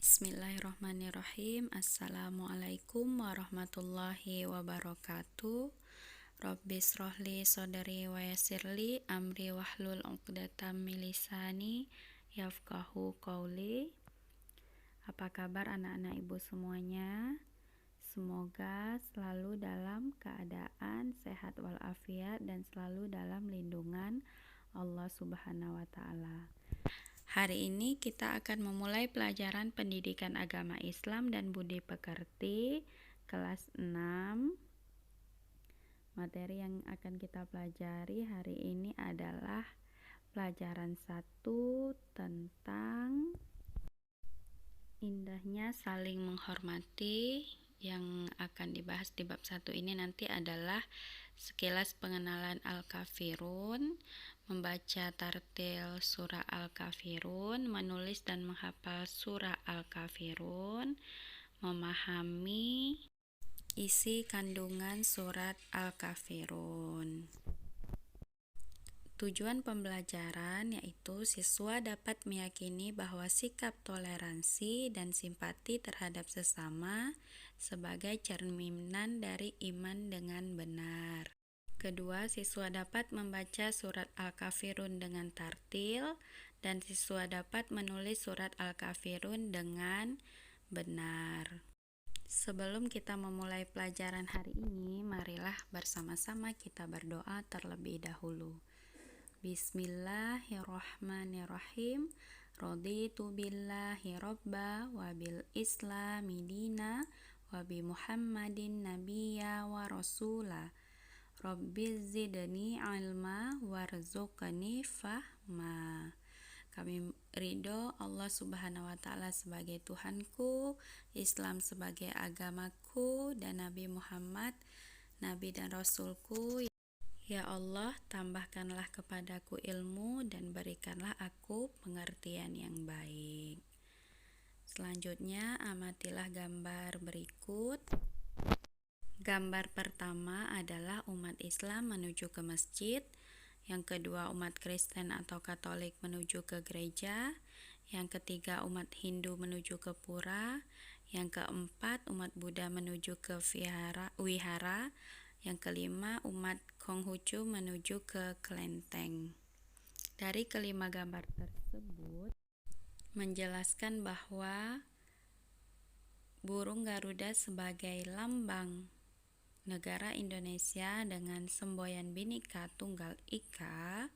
Bismillahirrahmanirrahim. Assalamualaikum warahmatullahi wabarakatuh. Rabbis rohli sodari wa yassirli amri wahlul uqdatam min lisani yafqahu qauli. Apa kabar anak-anak ibu semuanya? Semoga selalu dalam keadaan sehat walafiat dan selalu dalam lindungan Allah Subhanahu wa Ta'ala. Hari ini kita akan memulai pelajaran pendidikan agama Islam dan budi pekerti kelas 6. Materi yang akan kita pelajari hari ini adalah pelajaran 1 tentang indahnya saling menghormati. Yang akan dibahas di bab 1 ini nanti adalah sekilas pengenalan Al-Kafirun, membaca tartil surah Al-Kafirun, menulis dan menghafal surah Al-Kafirun, memahami isi kandungan surat Al-Kafirun. Tujuan pembelajaran yaitu siswa dapat meyakini bahwa sikap toleransi dan simpati terhadap sesama sebagai cerminan dari iman dengan benar. Kedua, siswa dapat membaca surat Al-Kafirun dengan tartil dan siswa dapat menulis surat Al-Kafirun dengan benar. Sebelum kita memulai pelajaran hari ini, marilah bersama-sama kita berdoa terlebih dahulu. Bismillahirrahmanirrahim. Raditu billahi robba wa bil islami dina wa bi muhammadin nabiyya wa rasula. Rabbi zidni ilma warzuqni fahma. Kami ridho Allah Subhanahu wa Ta'ala sebagai Tuhanku, Islam sebagai agamaku, dan Nabi Muhammad, Nabi dan Rasulku. Ya Allah, tambahkanlah kepadaku ilmu dan berikanlah aku pengertian yang baik. Selanjutnya, amatilah gambar berikut. Gambar pertama adalah umat Islam menuju ke masjid. Yang kedua, umat Kristen atau Katolik menuju ke gereja. Yang ketiga, umat Hindu menuju ke pura. Yang keempat, umat Buddha menuju ke wihara. Yang kelima, umat Konghucu menuju ke kelenteng. Dari kelima gambar tersebut menjelaskan bahwa burung Garuda sebagai lambang negara Indonesia dengan semboyan Bhinneka Tunggal Ika.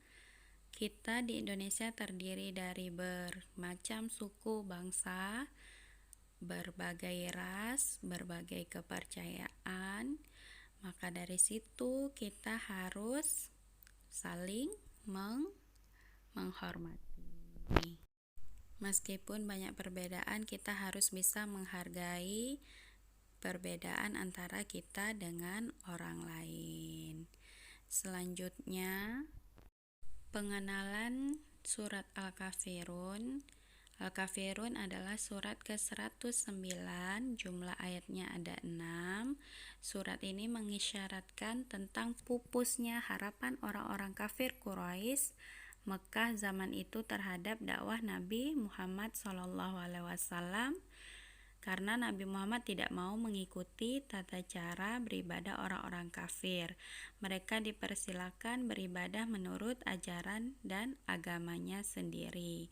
Kita di Indonesia terdiri dari bermacam suku bangsa, berbagai ras, berbagai kepercayaan. Maka dari situ kita harus saling menghormati. Meskipun banyak perbedaan, kita harus bisa menghargai perbedaan antara kita dengan orang lain. Selanjutnya, pengenalan surat Al-Kafirun. Al-Kafirun adalah surat ke-109, jumlah ayatnya ada 6. Surat ini mengisyaratkan tentang pupusnya harapan orang-orang kafir Quraisy Mekah zaman itu terhadap dakwah Nabi Muhammad SAW, karena Nabi Muhammad tidak mau mengikuti tata cara beribadah orang-orang kafir. Mereka dipersilakan beribadah menurut ajaran dan agamanya sendiri.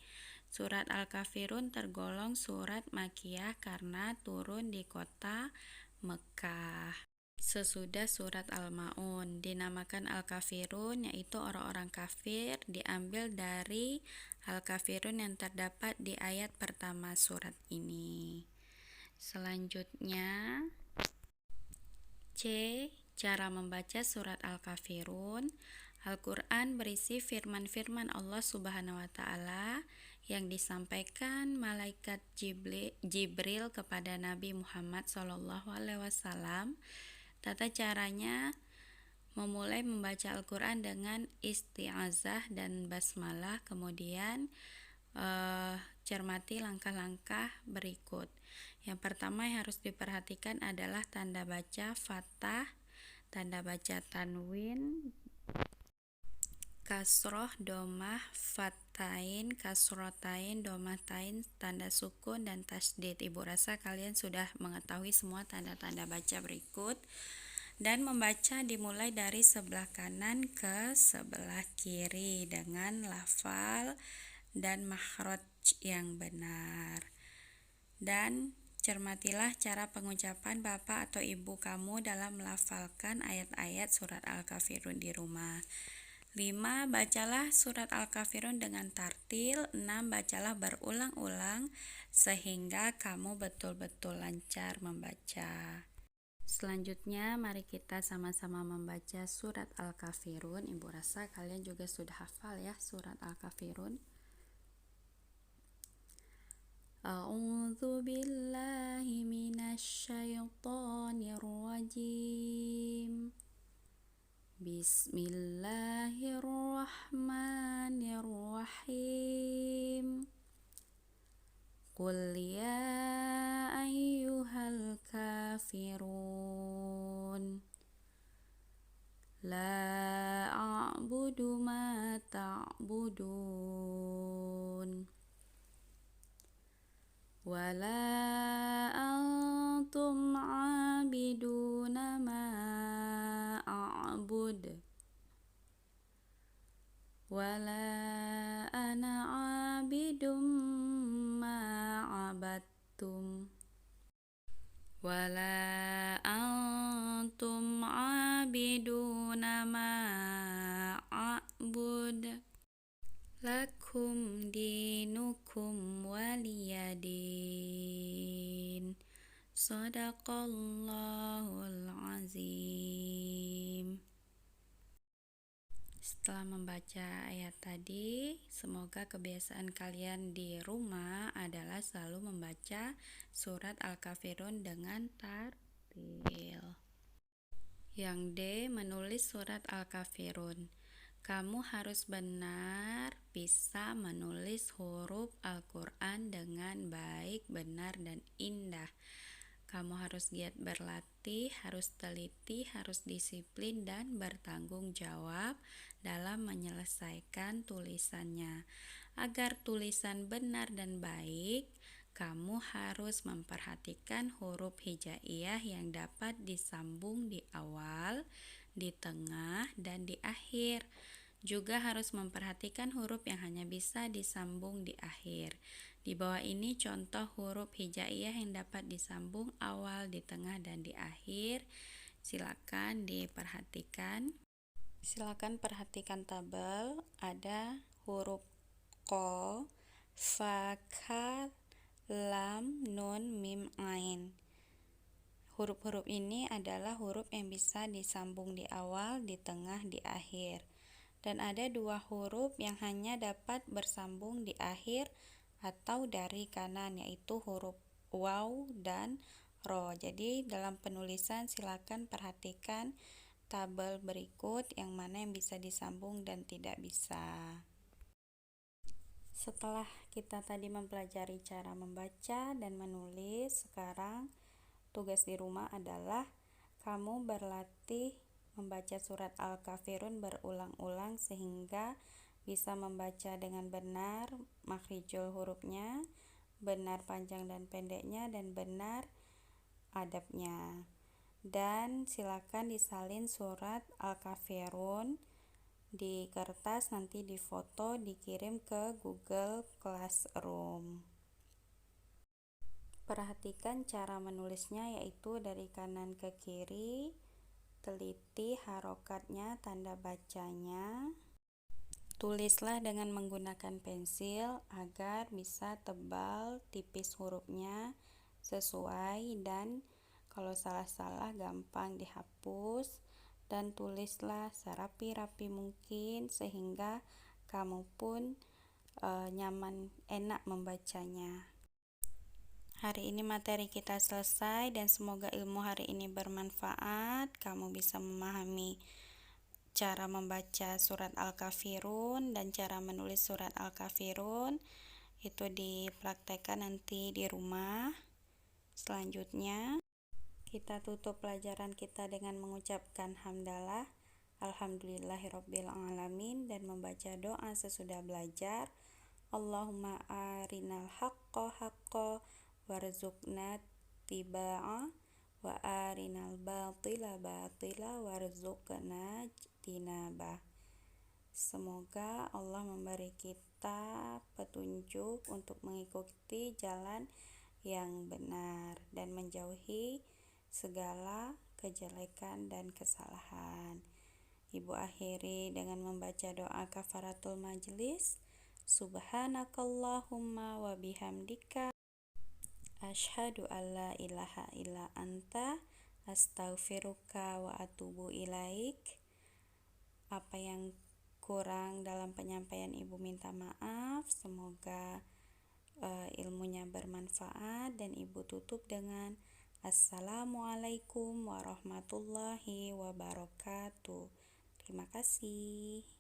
Surat Al-Kafirun tergolong surat Makkiyah karena turun di kota Mekah. Sesudah surat Al-Ma'un, dinamakan Al-Kafirun yaitu orang-orang kafir, diambil dari Al-Kafirun yang terdapat di ayat pertama surat ini. Selanjutnya, C. Cara membaca surat Al-Kafirun. Al-Quran berisi firman-firman Allah Subhanahu wa Ta'ala yang disampaikan malaikat Jibril kepada Nabi Muhammad SAW. Tata caranya memulai membaca Al-Quran dengan isti'azah dan basmalah, kemudian cermati langkah-langkah berikut. Yang pertama yang harus diperhatikan adalah tanda baca fathah, tanda baca tanwin, kasroh, domah, fathah, fathatain, kasrotain, domatain, tanda sukun, dan tasdid. Ibu rasa kalian sudah mengetahui semua tanda-tanda baca berikut. Dan membaca dimulai dari sebelah kanan ke sebelah kiri dengan lafal dan makhraj yang benar. Dan cermatilah cara pengucapan bapak atau ibu kamu dalam melafalkan ayat-ayat surat Al-Kafirun di rumah. 5. Bacalah surat Al-Kafirun dengan tartil. 6. Bacalah berulang-ulang sehingga kamu betul-betul lancar membaca. Selanjutnya, mari kita sama-sama membaca surat Al-Kafirun. Ibu rasa kalian juga sudah hafal ya surat Al-Kafirun. A'udzu billahi minasyaitonir rajim. Bismillahirrahmanirrahim. Qul ya ayyuhal kafirun la a'budu ma ta'budun wala antum 'abiduna ma a'bud wala ana 'abidum ma 'abadtum wala antum 'abiduna ma a'bud lakum dinukum waliyadin. Shadaqallahul azim. Setelah membaca ayat tadi, semoga kebiasaan kalian di rumah adalah selalu membaca surat Al-Kafirun dengan tartil. Yang D. Menulis surat Al-Kafirun. Kamu harus benar bisa menulis huruf Al-Quran dengan baik, benar, dan indah. Kamu harus giat berlatih, harus teliti, harus disiplin, dan bertanggung jawab dalam menyelesaikan tulisannya. Agar tulisan benar dan baik, kamu harus memperhatikan huruf hijaiyah yang dapat disambung di awal, di tengah, dan di akhir. Juga harus memperhatikan huruf yang hanya bisa disambung di akhir. Di bawah ini contoh huruf hijaiyah yang dapat disambung awal, di tengah, dan di akhir. Silakan diperhatikan. Silakan perhatikan tabel. Ada huruf Q, Fa, Kha, Lam, Nun, Mim, Ain. Huruf-huruf ini adalah huruf yang bisa disambung di awal, di tengah, di akhir. Dan ada dua huruf yang hanya dapat bersambung di akhir atau dari kanan, yaitu huruf waw dan ro. Jadi dalam penulisan silakan perhatikan tabel berikut yang mana yang bisa disambung dan tidak bisa. Setelah kita tadi mempelajari cara membaca dan menulis, sekarang tugas di rumah adalah kamu berlatih membaca surat Al-Kafirun berulang-ulang sehingga bisa membaca dengan benar makhrijul hurufnya, benar panjang dan pendeknya, dan benar adabnya. Dan silakan disalin surat Al-Kafirun di kertas, nanti difoto, dikirim ke Google Classroom. Perhatikan cara menulisnya, yaitu dari kanan ke kiri. Teliti harokatnya, tanda bacanya. Tulislah dengan menggunakan pensil agar bisa tebal, tipis hurufnya sesuai, dan kalau salah-salah gampang dihapus. Dan tulislah serapi-rapi mungkin sehingga kamu pun nyaman, enak membacanya. Hari ini materi kita selesai dan semoga ilmu hari ini bermanfaat. Kamu bisa memahami cara membaca surat Al-Kafirun dan cara menulis surat Al-Kafirun. Itu dipraktekkan nanti di rumah. Selanjutnya, kita tutup pelajaran kita dengan mengucapkan hamdalah, alhamdulillahirabbil alamin, dan membaca doa sesudah belajar. Allahumma arinal haqqa haqqa warzuqna tibaa wa arinal batila batila warzuqna tinaba. Semoga Allah memberi kita petunjuk untuk mengikuti jalan yang benar dan menjauhi segala kejelekan dan kesalahan. Ibu akhiri dengan membaca doa kafaratul majlis. Subhanakallahumma wa bihamdika asyhadu alla ilaha illa anta astaghfiruka wa atubu ilaik. Apa yang kurang dalam penyampaian Ibu minta maaf. Semoga ilmunya bermanfaat, dan Ibu tutup dengan Assalamualaikum warahmatullahi wabarakatuh. Terima kasih.